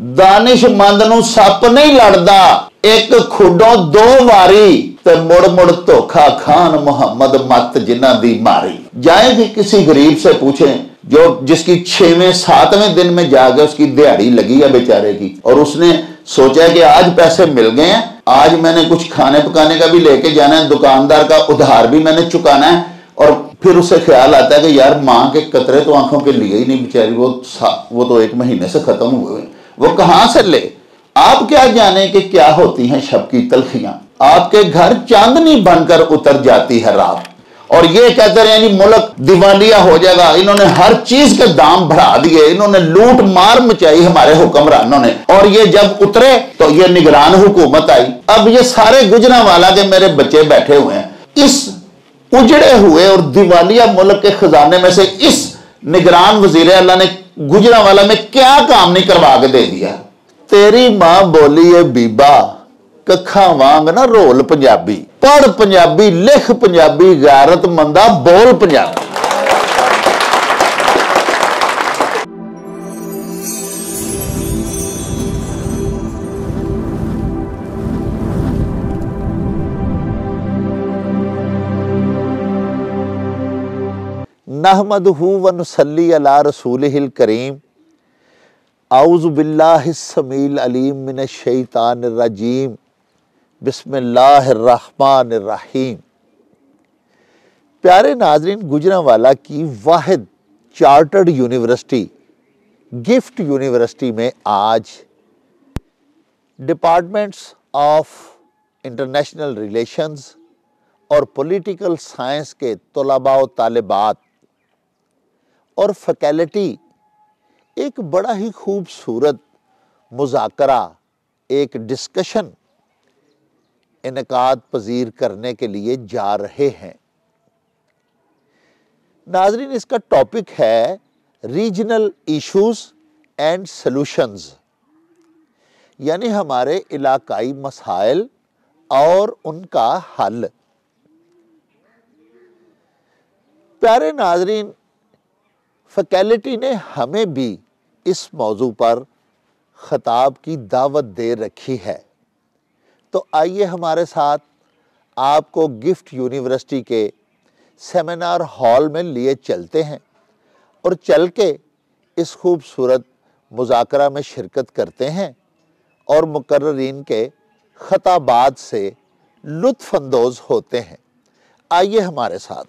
दानिशमंद नूं सप नहीं लड़दा, एक खुडों दो वारी ते मुड़ मुड़ धोखा खान मुहम्मद मत जिन्हां दी मारी। जाए कि किसी गरीब से पूछें जो जिसकी 6वें 7वें दिन में जाके उसकी दिहाड़ी लगी है बेचारे की, और उसने सोचा है कि आज पैसे मिल गए हैं, आज मैंने कुछ खाने पकाने का भी लेके जाना है, दुकानदार का उधार भी मैंने चुकाना है, और फिर उसे ख्याल आता है कि यार माँ के कतरे तो आंखों के लिए ही नहीं बेचारी, वो तो 1 महीने से खत्म हुए, वो कहां से ले। आप क्या जाने कि क्या होती हैं शब की तलखियां, आपके घर चांदनी बनकर उतर जाती है रात। और ये कहते रहे जी मुल्क दिवालिया हो जाएगा, इन्होंने हर चीज के दाम बढ़ा दिए, इन्होंने लूट मार मचाई हमारे हुक्मरानों ने, और ये जब उतरे तो ये निगरान हुकूमत आई। अब ये सारे गुजरांवाला के मेरे बच्चे बैठे हुए हैं, इस उजड़े हुए और दिवालिया मुल्क के खजाने में से इस निगरान वजीर अल्लाह ने गुजरांवाला में क्या काम नहीं करवा के दे दिया। तेरी मां बोली है बीबा कखा वांग ना रोल पंजाबी, पढ़ पंजाबी, लिख पंजाबी, गैरतमंदा बोल पंजाबी। नहमदुहु व नुसल्ली अला रसूलिहिल करीम। औज़ु बिल्लाहिस समील अलीम मिनश शैतानिर रजीम। बिस्मिल्लाहिर रहमानिर रहीम। प्यारे नाज़रीन, गुजरांवाला की वाहिद चार्टर्ड यूनिवर्सिटी गिफ्ट यूनिवर्सिटी में आज डिपार्टमेंट्स ऑफ इंटरनेशनल रिलेशंस और पॉलिटिकल साइंस के तलबा व तालिबात और फैकल्टी एक बड़ा ही खूबसूरत मुज़ाकरा, एक डिस्कशन इनकाद पजीर करने के लिए जा रहे हैं। नाज़रीन, इसका टॉपिक है रीजनल इश्यूज एंड सॉल्यूशंस, यानी हमारे इलाकाई मसाइल और उनका हल। प्यारे नाज़रीन, फैकल्टी ने हमें भी इस मौजू पर ख़िताब की दावत दे रखी है, तो आइए हमारे साथ आपको गिफ्ट यूनिवर्सिटी के सेमिनार हॉल में लिए चलते हैं और चल के इस खूबसूरत मुज़ाकरा में शिरकत करते हैं और मुकर्ररीन के ख़िताबात से लुत्फ़ अंदोज़ होते हैं। आइए हमारे साथ।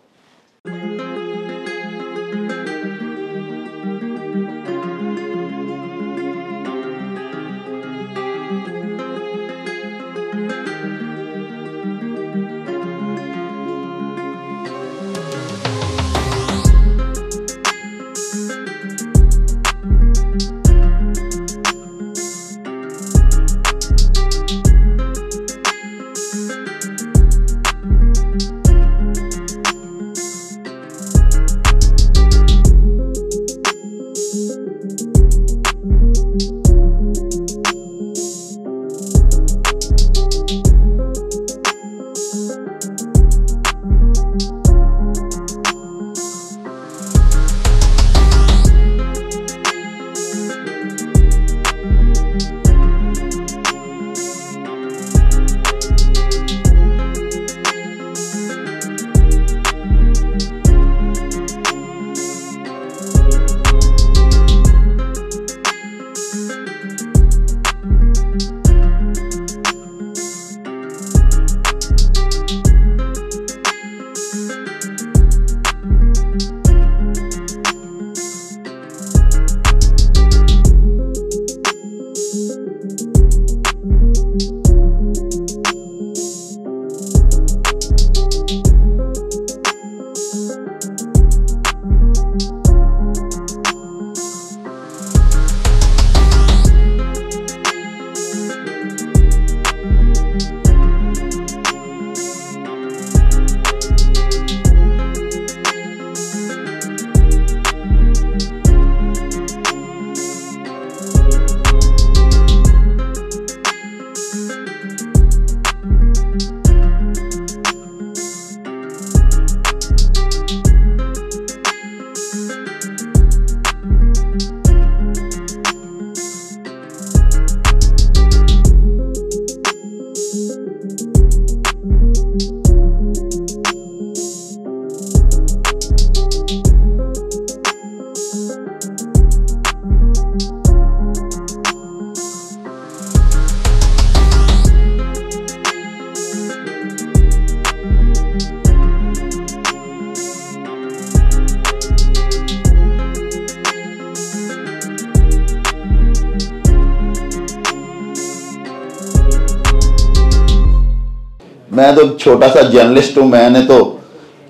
मैं तो छोटा सा जर्नलिस्ट हूँ, मैंने तो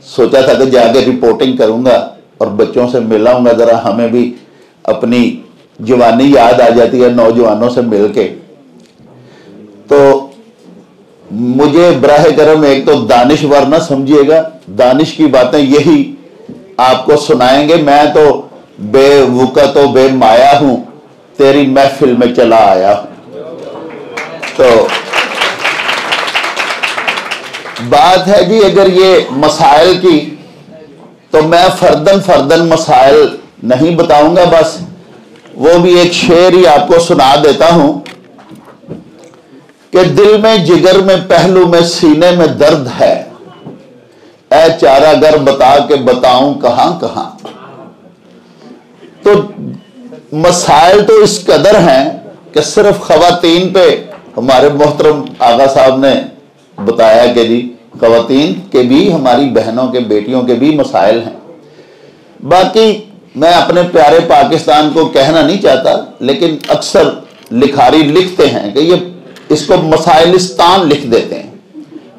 सोचा था कि जाके रिपोर्टिंग करूंगा और बच्चों से मिलाऊंगा, जरा हमें भी अपनी जवानी याद आ जाती है नौजवानों से मिलके। तो मुझे बराह करम एक तो दानिश्वर ना समझिएगा, दानिश की बातें यही आपको सुनाएंगे। मैं तो बेवकत व बेमाया हूं, तेरी महफिल में चला आया। तो बात है जी अगर ये मसाइल की, तो मैं फर्दन फर्दन मसाइल नहीं बताऊंगा, बस वो भी एक शेर ही आपको सुना देता हूं कि दिल में जिगर में पहलू में सीने में दर्द है, ऐ चारागर बता के बताऊं कहां कहां। तो मसाइल तो इस कदर हैं कि सिर्फ खवातीन पे हमारे मोहतरम आगा साहब ने बताया कि जी खवातीन के भी, हमारी बहनों के बेटियों के भी मसाइल हैं। बाकी मैं अपने प्यारे पाकिस्तान को कहना नहीं चाहता, लेकिन अक्सर लिखारी लिखते हैं कि ये इसको मसाइलिस्तान लिख देते हैं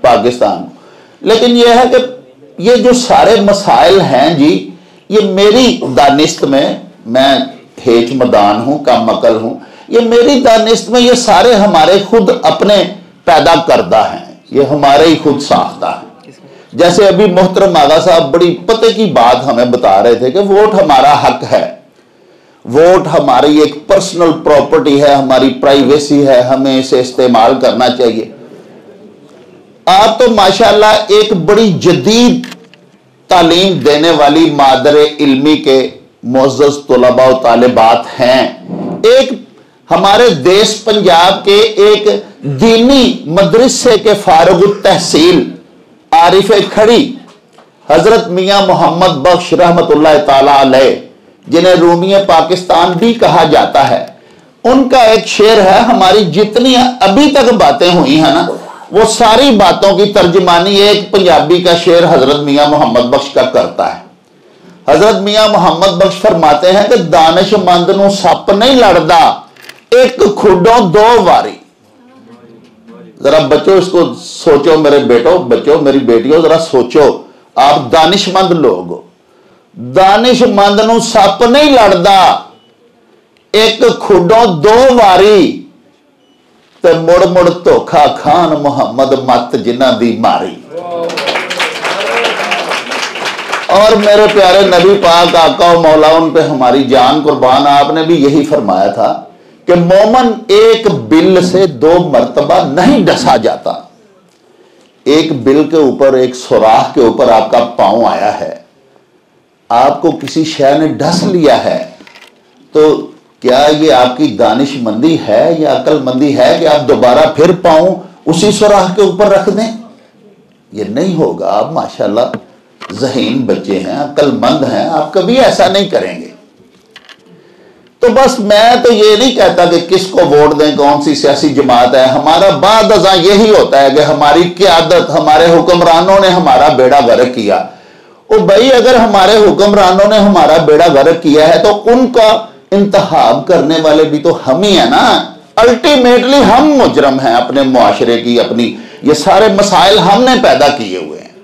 पाकिस्तान को। लेकिन यह है कि ये जो सारे मसाइल हैं जी, ये मेरी दानिश्त में, मैं हेच मदान हूं, कम अकल हूं, ये मेरी दानिश्त में ये सारे हमारे खुद अपने पैदा करदा हैं, ये हमारे ही खुद साख्ता है। जैसे अभी मोहतरम आगा साहब बड़ी पते की बात हमें बता रहे थे कि वोट हमारा हक है, वोट हमारी एक पर्सनल प्रॉपर्टी है, हमारी प्राइवेसी है, हमें इसे इस्तेमाल करना चाहिए। आप तो माशाल्लाह एक बड़ी जदीद तालीम देने वाली मादरे इल्मी के मुअज़्ज़ज़ तुलबा व तालिबात हैं। एक हमारे देश पंजाब के एक दीनी मदरसे के फारुग तहसील आरिफ खड़ी हजरत मियां मोहम्मद बख्श रहमतुल्लाह ताला अलैह, जिन्हें रूमी पाकिस्तान भी कहा जाता है, उनका एक शेर है। हमारी जितनी अभी तक बातें हुई हैं ना, वो सारी बातों की तर्जमानी एक पंजाबी का शेर हजरत मियां मोहम्मद बख्श का करता है। हजरत मियां मोहम्मद बख्श फरमाते हैं कि दानिशमंद नूं सप नहीं लड़दा, एक खुडों दो वारी। जरा बच्चों इसको सोचो, मेरे बेटो, बच्चों, मेरी बेटियों, जरा सोचो, आप दानिशमंद लोग हो। दानिशमंद नूं सप नहीं लड़दा, एक खुडों दो वारी, ते मुड़ मुड़ धोखा खान मुहम्मद मत जिन्हां दी मारी। और मेरे प्यारे नबी पाक आका व मौला, उन पे हमारी जान कुर्बान, आपने भी यही फरमाया था कि मोमन एक बिल से दो मर्तबा नहीं डसा जाता। एक बिल के ऊपर, एक सुराख के ऊपर आपका पांव आया है, आपको किसी शय ने डस लिया है, तो क्या ये आपकी दानिशमंदी है या अक्लमंदी है कि आप दोबारा फिर पांव उसी सुराख के ऊपर रख दें? ये नहीं होगा। आप माशाल्लाह ज़हीन बच्चे हैं, अक्लमंद हैं, आप कभी ऐसा नहीं करेंगे। तो बस मैं तो ये नहीं कहता कि किसको वोट दें, कौन सी सियासी जमात है। हमारा बाद अज़ां यही होता है कि हमारी क़यादत, हमारे हुक्मरानों ने हमारा बेड़ा गर्क किया। ओ भाई, अगर हमारे हुक्मरानों ने हमारा बेड़ा गर्क किया है तो उनका इंतखाब करने वाले भी तो हम ही है ना। अल्टीमेटली हम मुजरम हैं अपने मुआशरे की, अपनी ये सारे मसाइल हमने पैदा किए हुए हैं।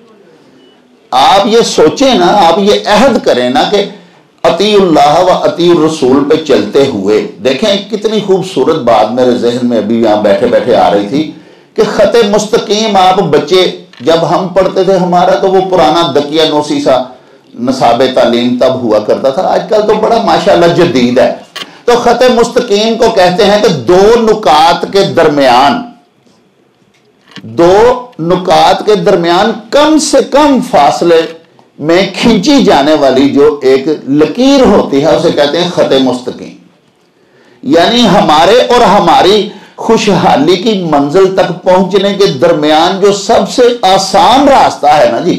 आप ये सोचें ना, आप ये अहद करें ना कि अतीउल्लाह व अतीउर रसूल पे चलते हुए, देखें कितनी खूबसूरत बात मेरे जहन में अभी यहां बैठे बैठे आ रही थी कि खते मुस्तकीम, आप बच्चे जब हम पढ़ते थे, हमारा तो वो पुराना दकिया नोसी सा नसाबे तालीम तब हुआ करता था, आजकल तो बड़ा माशाल्लाह जदीद है। तो खते मुस्तकीम को कहते हैं कि दो नुकात के दरमियान, दो नुकात के दरमियान कम से कम फासले में खींची जाने वाली जो एक लकीर होती है, उसे कहते हैं खते मुस्तकीम। यानी हमारे और हमारी खुशहाली की मंजिल तक पहुंचने के दरमियान जो सबसे आसान रास्ता है ना जी,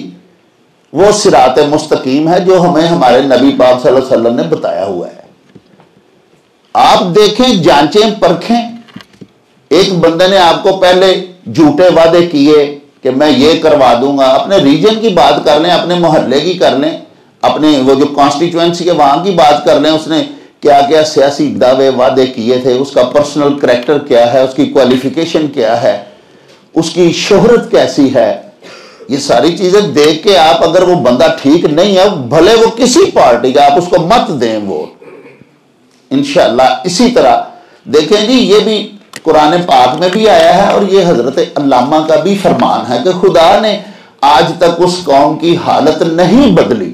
वो सिराते मुस्तकीम है, जो हमें हमारे नबी पाक सल्लल्लाहु अलैहि वसल्लम ने बताया हुआ है। आप देखें, जांचें, परखें। एक बंदे ने आपको पहले झूठे वादे किए कि मैं ये करवा दूंगा, अपने रीजन की बात कर लें, अपने मोहल्ले की कर लें, अपने वो जो कॉन्स्टिट्यूएंसी है वहां की बात कर लें, उसने क्या क्या सियासी दावे वादे किए थे, उसका पर्सनल करैक्टर क्या है, उसकी क्वालिफिकेशन क्या है, اس کی شہرت کیسی ہے، یہ ساری چیزیں دیکھ کے آپ اگر وہ بندہ ٹھیک نہیں ہے، بھلے وہ کسی پارٹی کا، آپ اس کو مت دیں ووٹ انشاءاللہ۔ اسی طرح دیکھیں جی، یہ بھی قرآن پاک میں بھی آیا ہے اور یہ حضرت علامہ کا بھی فرمان ہے کہ خدا نے آج تک اس قوم کی حالت نہیں بدلی،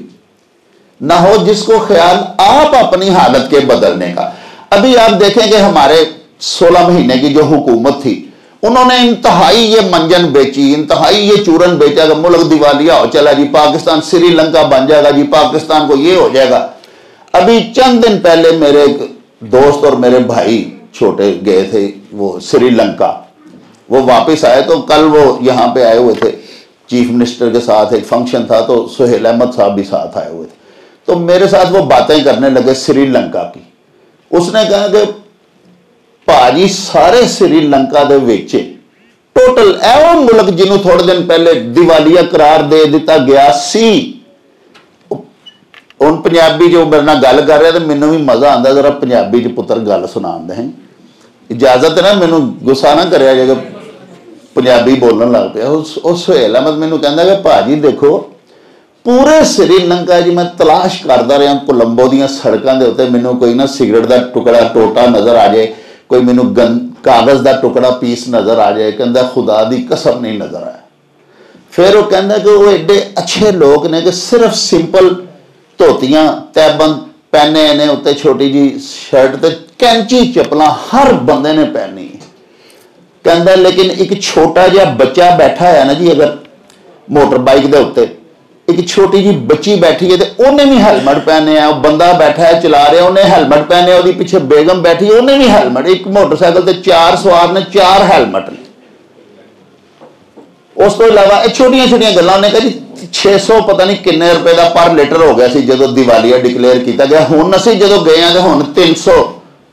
نہ ہو جس کو خیال آپ اپنی حالت کے بدلنے کا۔ ابھی آپ دیکھیں کہ ہمارے 16 مہینے کی جو حکومت تھی، انہوں نے انتہائی یہ منجن بیچی، انتہائی یہ چورن بیچا کہ ملک دیوالیہ ہو چلا جی، پاکستان سری لنکا بن جائے گا جی، پاکستان کو یہ ہو جائے گا۔ ابھی چند دن پہلے میرے ایک دوست اور میرے بھائی چھوٹے گئے تھے وہ سری لنکا، وہ واپس آئے تو کل وہ یہاں پہ آئے ہوئے تھے چیف منسٹر کے ساتھ، ایک فنکشن تھا تو سہیل احمد صاحب بھی ساتھ آئے ہوئے تھے، تو میرے ساتھ وہ باتیں کرنے لگے سری لنکا کی۔ اس نے کہا کہ پاجی سارے سری لنکا دے ویچے ٹوٹل ایوہ ملک جنہوں تھوڑے دن پہلے دیوالیہ قرار دے دیتا گیا سی۔ ان پنجابی جو میرے نال گل کر رہے تھے، مینوں بھی مزہ آندا، ذرا پنجابی چ پتر گل سنان دیں، اجازت ہے نا، مینوں غصہ نہ کریا جے کہ پنجابی بولن لگ پیا۔ اس سہیل احمد مینوں کہندا کہ پاجی دیکھو پورے سری لنکا جی میں تلاش کردا رہا کولمبو دیاں سڑکاں دے اوتے، مینوں کوئی نہ سگرٹ دا ٹکڑا ٹوٹا نظر آ جائے، کوئی مینوں کاغذ دا ٹکڑا پیس نظر آ جائے، کہندا خدا دی قسم نہیں نظر آیا۔ پھر وہ کہندا کہ وہ ایڈے اچھے لوگ نے کہ صرف سمپل دھوتیاں تہبند پہنے نے، اتنے چھوٹی جی شرٹ تے کینچی چپلاں ہر بندے نے پہنی، کہندا لیکن ایک چھوٹا جہا بچہ بیٹھا ہے نا جی، اگر موٹر بائک دے اتنے ایک چھوٹی جی بچی بیٹھی ہے تو انہیں بھی ہیلمٹ پہنے ہیں، بندہ بیٹھا ہے چلا رہا انہیں ہیلمٹ پہنے، اور پیچھے بیگم بیٹھی ہے انہیں بھی ہیلمٹ، ایک موٹر سائیکل تے 4 سوار نے 4 ہیلمٹ نے۔ اس تو علاوہ یہ چھوٹیاں چھوٹیاں گلاں نے کہا جی 600 پتہ نہیں کنے روپے دا پر لیٹر ہو گیا سی جدو دیوالیہ ڈکلیئر کیتا گیا، ہن اسی جدو گئے ہیں تو ہن 300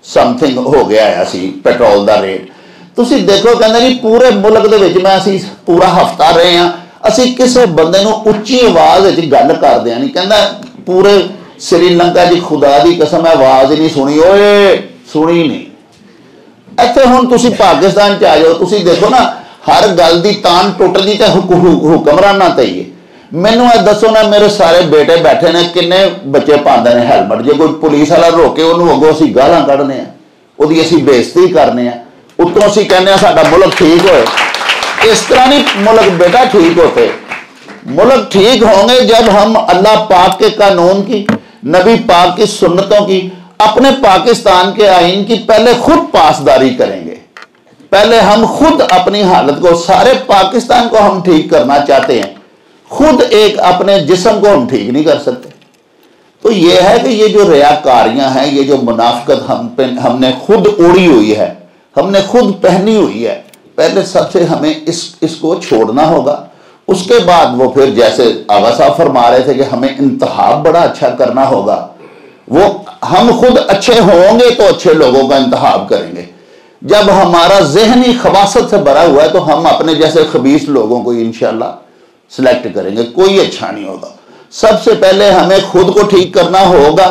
سم تھنگ ہو گیا ہے سی پیٹرول دا ریٹ۔ تسی دیکھو کہندا جی پورے ملک دے وچ میں اسی پورا ہفتہ رہے ہیں، اسی کسے بندے نو اچھی آواز وچ گل کردے نہیں، کہندا پورے سری لنکا جی خدا دی قسم آواز ہی نہیں سنی، اوئے سنی نہیں۔ ایتھے ہن تسی پاکستان چ آ جاؤ، تسی دیکھو نا ہر گل دی تان ٹوٹدی تے حکمراناں تے ہی ہے۔ مینوں اے دسو نا میرے سارے بیٹے بیٹھے نے کنے بچے پاندے نے ہیلمٹ، جے کوئی پولیس والا روکے انہوں اگوں اسی گالاں کڈنے ہیں، وہدی اسی بےزتی کرنے ہیں، اتوں اسی کہنے ہیں ساڈا ملک ٹھیک ہوئے۔ اس طرح نہیں ملک بیٹا ٹھیک ہوتے، ملک ٹھیک ہوں گے جب ہم اللہ پاک کے قانون کی، نبی پاک کی سنتوں کی، اپنے پاکستان کے آئین کی پہلے خود پاسداری کریں گے۔ پہلے ہم خود اپنی حالت کو، سارے پاکستان کو ہم ٹھیک کرنا چاہتے ہیں، خود ایک اپنے جسم کو ہم ٹھیک نہیں کر سکتے۔ تو یہ ہے کہ یہ جو ریاکاریاں ہیں، یہ جو منافقت ہم نے خود اوڑی ہوئی ہے، ہم نے خود پہنی ہوئی ہے، پہلے سب سے ہمیں اس کو چھوڑنا ہوگا۔ اس کے بعد وہ پھر جیسے آغا صاحب فرما رہے تھے کہ ہمیں انتخاب بڑا اچھا کرنا ہوگا، وہ ہم خود اچھے ہوں گے تو اچھے لوگوں کا انتخاب کریں گے۔ جب ہمارا ذہنی خباثت سے بھرا ہوا ہے تو ہم اپنے جیسے خبیث لوگوں کو انشاءاللہ سلیکٹ کریں گے، کوئی اچھا نہیں ہوگا۔ سب سے پہلے ہمیں خود کو ٹھیک کرنا ہوگا،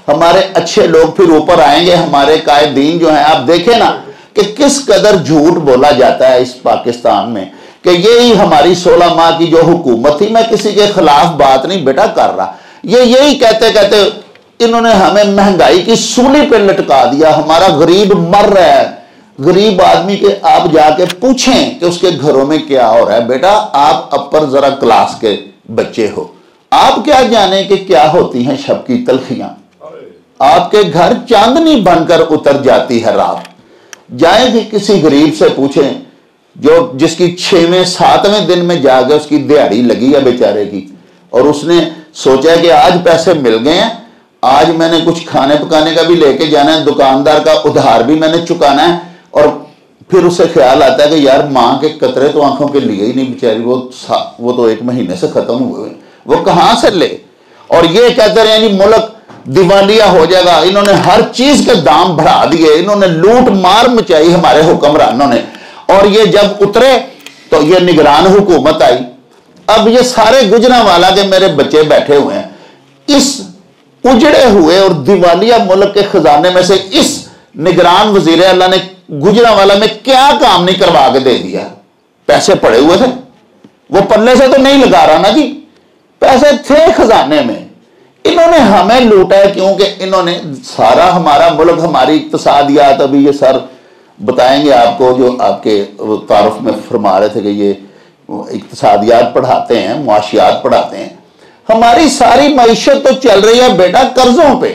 ہمارے اچھے لوگ پھر اوپر آئیں گے۔ ہمارے قائدین جو ہیں آپ دیکھیں نا کہ کس قدر جھوٹ بولا جاتا ہے اس پاکستان میں، کہ یہی ہماری 16 ماہ کی جو حکومت تھی، میں کسی کے خلاف بات نہیں بیٹا کر رہا، یہی کہتے کہتے انہوں نے ہمیں مہنگائی کی سولی پہ لٹکا دیا، ہمارا غریب مر رہا ہے۔ غریب آدمی کے آپ جا کے پوچھیں کہ اس کے گھروں میں کیا ہو رہا ہے، بیٹا آپ اپر ذرا کلاس کے بچے ہو، آپ کیا جانیں کہ کیا ہوتی ہیں شب کی تلخیاں، آپ کے گھر چاندنی بن کر اتر جاتی ہے رات۔ جائیں کہ کسی غریب سے پوچھیں جو جس کی 6ویں 7ویں دن میں جا کے اس کی دیہڑی لگی ہے بیچارے کی، اور اس نے سوچا کہ آج پیسے مل گئے ہیں، آج میں نے کچھ کھانے پکانے کا بھی لے کے جانا ہے، دکاندار کا ادھار بھی میں نے چکانا ہے، اور پھر اسے خیال آتا ہے کہ یار ماں کے قطرے تو آنکھوں کے لیے ہی نہیں بیچاری، وہ تو 1 مہینے سے ختم ہوئے، وہ کہاں سے لے؟ اور یہ کہتے رہے جی ملک دیوالیہ ہو جائے گا، انہوں نے ہر چیز کے دام بڑھا دیے، انہوں نے لوٹ مار مچائی ہمارے حکمرانوں نے، اور یہ جب اترے تو یہ نگران حکومت آئی۔ اب یہ سارے گجرانوالہ کے میرے بچے بیٹھے ہوئے ہیں، اس اجڑے ہوئے اور دیوالیہ ملک کے خزانے میں سے اس نگران وزیر اللہ نے گجرانوالہ میں کیا کام نہیں کروا کے دے دیا؟ पैसे पड़े हुए थे, वो पल्ले से तो नहीं लगा रहा ना जी, पैसे थे खजाने में। इन्होंने हमें लूटा है क्योंकि इन्होंने सारा हमारा मुल्क, हमारी इक्तिसादियात, अभी ये सर बताएंगे आपको, जो आपके तारुफ में फरमा रहे थे कि ये इक्तिसादियात पढ़ाते हैं, मुआशियात पढ़ाते हैं, हमारी सारी मईशत तो चल रही है बेटा कर्जों पे,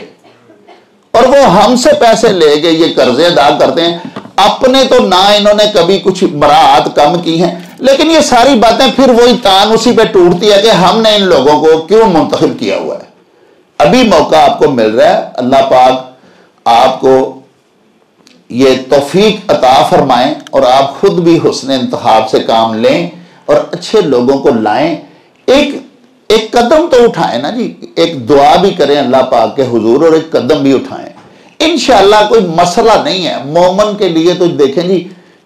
और वो हमसे पैसे लेके ये कर्जे अदा करते हैं। अपने तो ना इन्होंने कभी कुछ मराहत कम की हैं, लेकिन ये सारी बातें फिर वही तान उसी पे टूटती है कि हमने इन लोगों को क्यों मुंतखब किया हुआ है। अभी मौका आपको मिल रहा है, अल्लाह पाक आपको ये तौफीक अता फरमाएं और आप खुद भी हुस्न इंतखाब से काम लें और अच्छे लोगों को लाएं। एक कदम तो उठाएं ना जी, एक दुआ भी करें अल्लाह पाक के हुजूर और एक कदम भी उठाएं। इंशाअल्लाह कोई मसला नहीं है मोमन के लिए। तो देखें जी,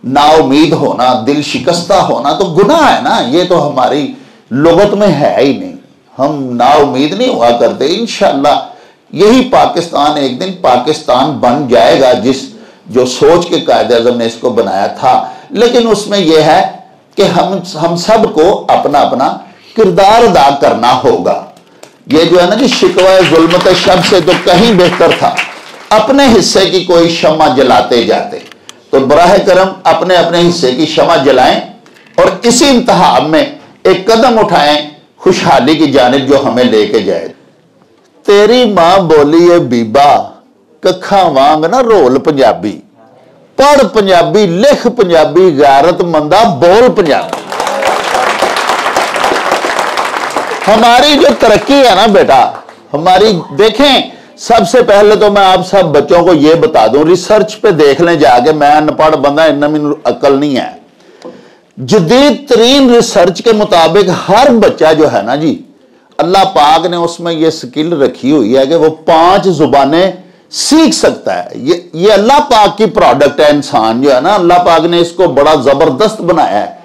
नाउमीद होना, दिल शिकस्ता होना तो गुनाह है ना, ये तो हमारी लुगत में है ही नहीं। हम नाउमीद नहीं हुआ करते। इंशाअल्लाह यही पाकिस्तान एक दिन पाकिस्तान बन जाएगा, जो सोच के कायदे-आज़म ने इसको बनाया था। लेकिन उसमें यह है कि हम सबको अपना अपना किरदार अदा करना होगा। ये जो है ना जी, शिकवा जुल्मत शब से तो कहीं बेहतर था अपने हिस्से की कोई शमा जलाते जाते। तो बराह करम अपने अपने हिस्से की शमा जलाएं और इसी इंतहाब में एक कदम उठाएं खुशहाली की जानिब जो हमें लेके जाए। तेरी मां बोली है बीबा, कखा वांग ना रोल पंजाबी, पढ़ पंजाबी, लिख पंजाबी, गैरतमंदा बोल पंजाबी। हमारी जो तरक्की है ना बेटा, हमारी देखें, सबसे पहले तो मैं आप सब बच्चों को यह बता दूं, रिसर्च पे देख लें जाके, मैं अनपढ़ बंदा, इतना में अकल नहीं है। जदीद तरीन रिसर्च के मुताबिक हर बच्चा जो है ना जी, अल्लाह पाक ने उसमें यह स्किल रखी हुई है कि वो 5 जुबानें सीख सकता है। ये अल्लाह पाक की प्रोडक्ट है। इंसान जो है ना, अल्लाह पाक ने इसको बड़ा जबरदस्त बनाया है।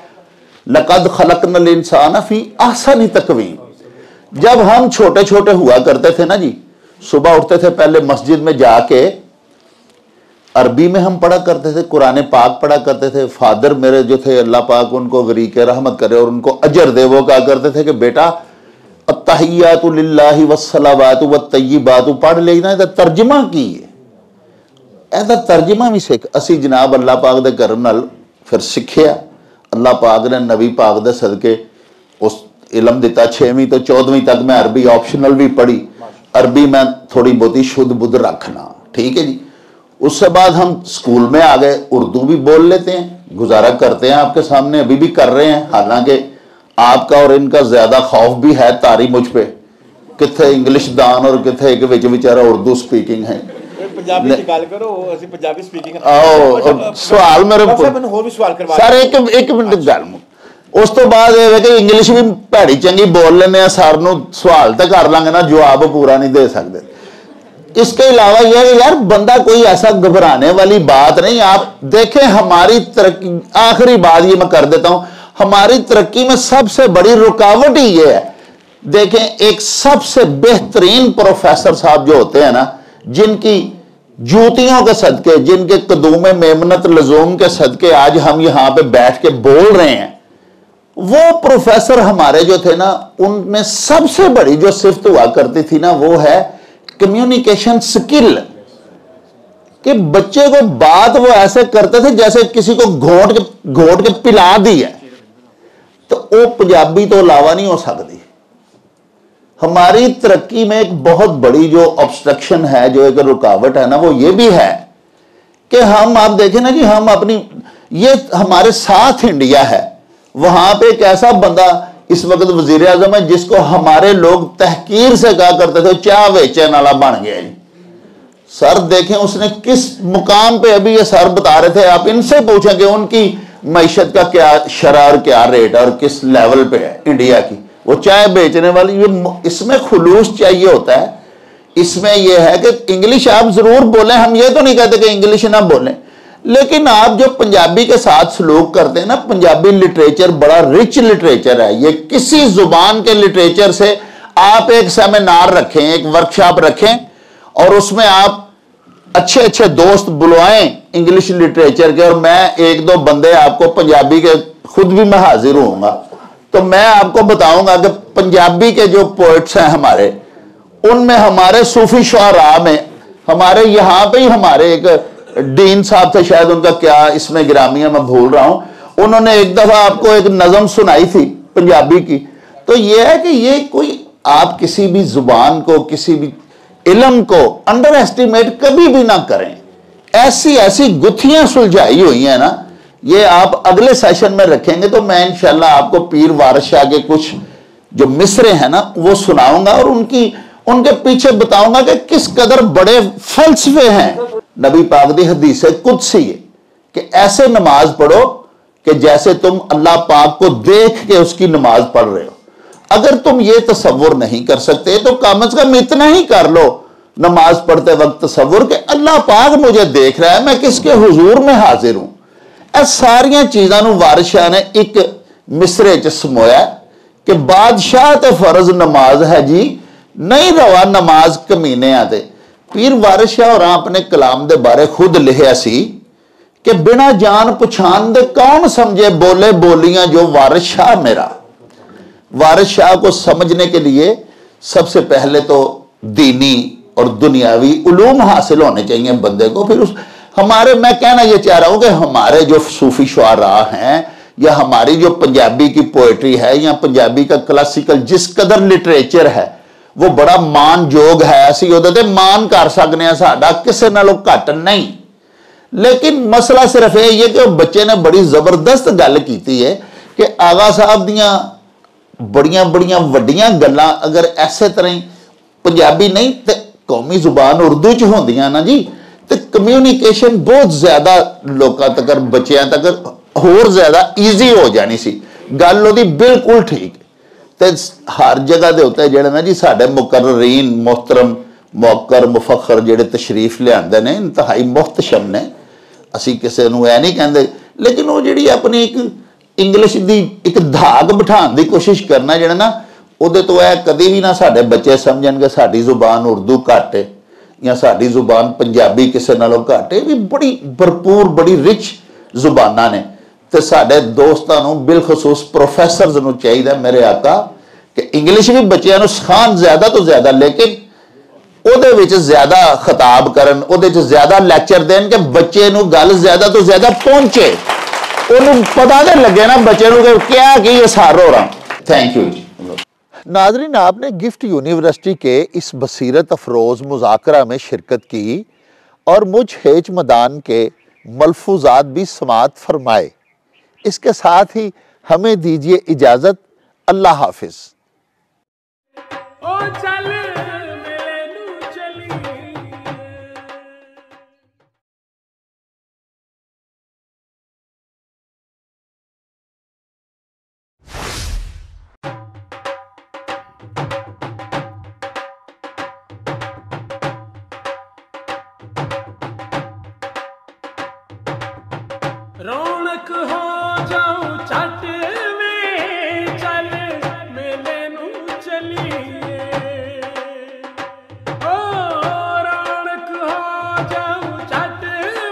लक़द खलक़नल इंसान फी अहसनि तक़वीम। जब हम छोटे छोटे हुआ करते थे ना जी, सुबह उठते थे, पहले मस्जिद में जाके अरबी में हम पढ़ा करते थे, कुरान पाक पढ़ा करते थे। फादर मेरे जो थे, अल्लाह पाक उनको गरीक रहमत करे और उनको अजर दे, वो कहा करते थे कि बेटा अत्तहियातु लिल्लाहि वस्सलावातु वत्तय्यिबातु पढ़ लेना, ਇਹਦਾ तर्जमा की है, ਇਹਦਾ तर्जमा भी सीख। असी जनाब अल्लाह पाक दे करम नाल फिर सीखिया। अल्लाह पाक ने नबी पाक दे सदके उस इलम दिता। 6वीं तो 14वीं तक मैं अरबी ऑप्शनल भी पढ़ी, अरबी में थोड़ी बहुती शुद्ध बुद्ध रखना, ठीक है जी। उससे बाद हम स्कूल में आ गए, उर्दू भी बोल लेते हैं, गुजारा करते हैं आपके सामने, अभी भी कर रहे हैं। हालांकि आपका और इनका ज्यादा खौफ भी है तारी मुझ पे, किथे इंग्लिश दान और किथे एक विच बेचारा उर्दू स्पीकिंग है। पंजाबी की गल करो, असि पंजाबी स्पीकिंग आओ सवाल मेरे हो भी सवाल करवा सर, एक मिनट गल। उस तो बाद कि इंग्लिश भी भैड़ी चंगी बोल लेने, सर नूं सवाल तो कर लांगे ना, जवाब पूरा नहीं दे सकते। इसके अलावा यह है यार, बंदा कोई ऐसा घबराने वाली बात नहीं। आप देखें हमारी तरक्की, आखिरी बात ये मैं कर देता हूं, हमारी तरक्की में सबसे बड़ी रुकावट ही ये है। देखें, एक सबसे बेहतरीन प्रोफेसर साहब जो होते हैं ना, जिनकी जूतियों के सदके, जिनके कदूम मेमनत लजूम के सदके आज हम यहां पे बैठ के बोल रहे हैं, वो प्रोफेसर हमारे जो थे ना, उनमें सबसे बड़ी जो सिफ्त हुआ करती थी ना, वो है कम्युनिकेशन स्किल। कि बच्चे को बात वो ऐसे करते थे जैसे किसी को घोट के पिला दी है। तो वो पंजाबी तो अलावा नहीं हो सकती। हमारी तरक्की में एक बहुत बड़ी जो ऑब्स्ट्रक्शन है, जो एक रुकावट है ना, वो ये भी है कि हम, आप देखें ना जी, हम अपनी, ये हमारे साथ इंडिया है, वहां पे एक ऐसा बंदा इस वक्त वजीर आजम है जिसको हमारे लोग तहकीर से कहा करते थे चाह बेचने वाला बन गया जी। सर देखें उसने किस मुकाम पे, अभी ये सर बता रहे थे, आप इनसे पूछें कि उनकी मईशत का क्या शरह और क्या रेट और किस लेवल पे है इंडिया की, वो चाय बेचने वाली। ये इसमें खुलूस चाहिए होता है। इसमें यह है कि इंग्लिश आप जरूर बोलें, हम ये तो नहीं कहते कि इंग्लिश ना बोलें, लेकिन आप जो पंजाबी के साथ सलूक करते हैं ना, पंजाबी लिटरेचर बड़ा रिच लिटरेचर है। ये किसी जुबान के लिटरेचर से आप एक सेमिनार रखें, एक वर्कशॉप रखें और उसमें आप अच्छे अच्छे दोस्त बुलवाएं इंग्लिश लिटरेचर के, और मैं 1-2 बंदे आपको पंजाबी के खुद भी मैं हाजिर होऊंगा। तो मैं आपको बताऊंगा कि पंजाबी के जो पोइट्स हैं हमारे, उनमें हमारे सूफी शुअरा में, हमारे यहाँ पे ही हमारे एक डीन साहब थे, शायद उनका क्या इसमें गिरामिया मैं भूल रहा हूं, उन्होंने एक दफा आपको एक नज़म सुनाई थी पंजाबी की। तो ये है कि ये कोई, आप किसी भी जुबान को, किसी भी इल्म को अंडर एस्टिमेट कभी भी ना करें। ऐसी ऐसी गुत्थियां सुलझाई हुई हैं ना, ये आप अगले सेशन में रखेंगे तो मैं इंशाल्लाह आपको पीर वारिस शाह के कुछ जो मिसरे हैं ना वो सुनाऊंगा और उनके पीछे बताऊंगा कि किस कदर बड़े फलसफे हैं। नबी पाक दी हदीस कुदसी है कि ऐसे नमाज पढ़ो कि जैसे तुम अल्लाह पाक को देख के उसकी नमाज पढ़ रहे हो। अगर तुम ये तसव्वुर नहीं कर सकते तो कम अज कम इतना ही कर लो नमाज पढ़ते वक्त तसव्वुर कि अल्लाह पाक मुझे देख रहा है, मैं किसके हुजूर में हाजिर हूं। ਇਹ ਸਾਰੀਆਂ ਚੀਜ਼ਾਂ ਨੂੰ ਵਾਰਿਸ ਸ਼ਾਹ ਨੇ ਇੱਕ ਮਿਸਰੇ ਚ ਸਮੋਇਆ ਕਿ ਬਾਦਸ਼ਾਹ ਤੇ ਫਰਜ਼ ਨਮਾਜ਼ ਹੈ ਜੀ, ਨਹੀਂ ਰਵਾ ਨਮਾਜ਼ ਕਮੀਨਿਆਂ ਤੇ। ਪੀਰ ਵਾਰਿਸ ਸ਼ਾਹ ਹੋਰਾਂ ਆਪਣੇ ਕਲਾਮ ਦੇ ਬਾਰੇ ਖੁਦ ਲਿਖਿਆ ਸੀ कि बिना जान पछान दे कौन समझे बोले बोलियां जो वारिस शाह मेरा। वारिस शाह को समझने के लिए सबसे पहले तो दीनी और दुनियावी उलूम हासिल होने चाहिए बंदे को। फिर हमारे, मैं कहना ये चाह रहा हूं कि हमारे जो सूफी शुआरा हैं या हमारी जो पंजाबी की पोएट्री है या पंजाबी का क्लासिकल जिस कदर लिटरेचर है वो बड़ा मानयोग है, असीं उहदे ते मान कर सकते हैं, साडा किसे नालों घट नहीं। लेकिन मसला सिर्फ यह है कि बच्चे ने बड़ी जबरदस्त गल की है कि आगा साहब दियां बड़ियां बड़ियां वड्डियां गल्लां अगर ऐसे तरह ही पंजाबी नहीं तो कौमी जुबान उर्दू च होंदियां ना जी, तो कम्यूनीकेशन बहुत ज्यादा लोगों तक, बच्चों तक होर ज्यादा ईजी हो जानी सी। गल उहदी बिल्कुल ठीक। तो हर जगह के उत्ते जिहड़े ना जी साडे मुकर्रीन मोहतरम मौकर मुफखर जिहड़े तशरीफ लियाते ने, इंतहाई मुहतशम ने, असी किसी नूं ऐ नहीं कहते, लेकिन वो जिहड़ी अपनी एक इंग्लिश दी एक धाग बिठाने की कोशिश करना जिहड़ा ना, उहदे तो यह कदी भी ना साडे बच्चे समझण कि साडी जुबान उर्दू घट है या साडी जुबान पंजाबी किसी नालों घट है। भी बड़ी भरपूर बड़ी रिच जुबानां ने। तो साडे दोस्तां नूं बिलखसूस प्रोफैसरस नूं चाहीदा मेरे आका कि इंग्लिश भी बच्चों नूं सिखाण ज़्यादा तो ज़्यादा, लेकिन ਉਹਦੇ ਵਿੱਚ ਜ਼ਿਆਦਾ ਖਿਤਾਬ ਕਰਨ, ਉਹਦੇ ਚ ਜ਼ਿਆਦਾ ਲੈਕਚਰ ਦੇਣ ਕਿ ਬੱਚੇ ਨੂੰ ਗੱਲ ਜ਼ਿਆਦਾ ਤੋਂ ਜ਼ਿਆਦਾ ਪਹੁੰਚੇ, ਉਹਨੂੰ पता तो लगे ना बच्चे को क्या कि असर हो रहा। थैंक यू जी। नाजरीन, आपने गिफ्ट यूनिवर्सिटी के इस बसीरत अफरोज मुज़ाकरा में शिरकत की और मुझ हेज मदान के मलफूजात भी समात फरमाए। इसके साथ ही हमें दीजिए इजाज़त। अल्लाह हाफिज। रौनक हो जाऊं छट में चल मेले नू चलिए, ओ रौनक हो जाऊं छट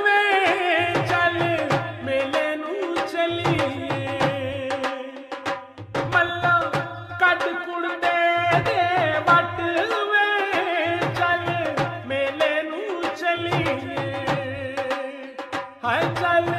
में चल मेले नू चलिए। मल्ला कट कुड़ते दे वट में चल मेले नू चलिए। हाय चल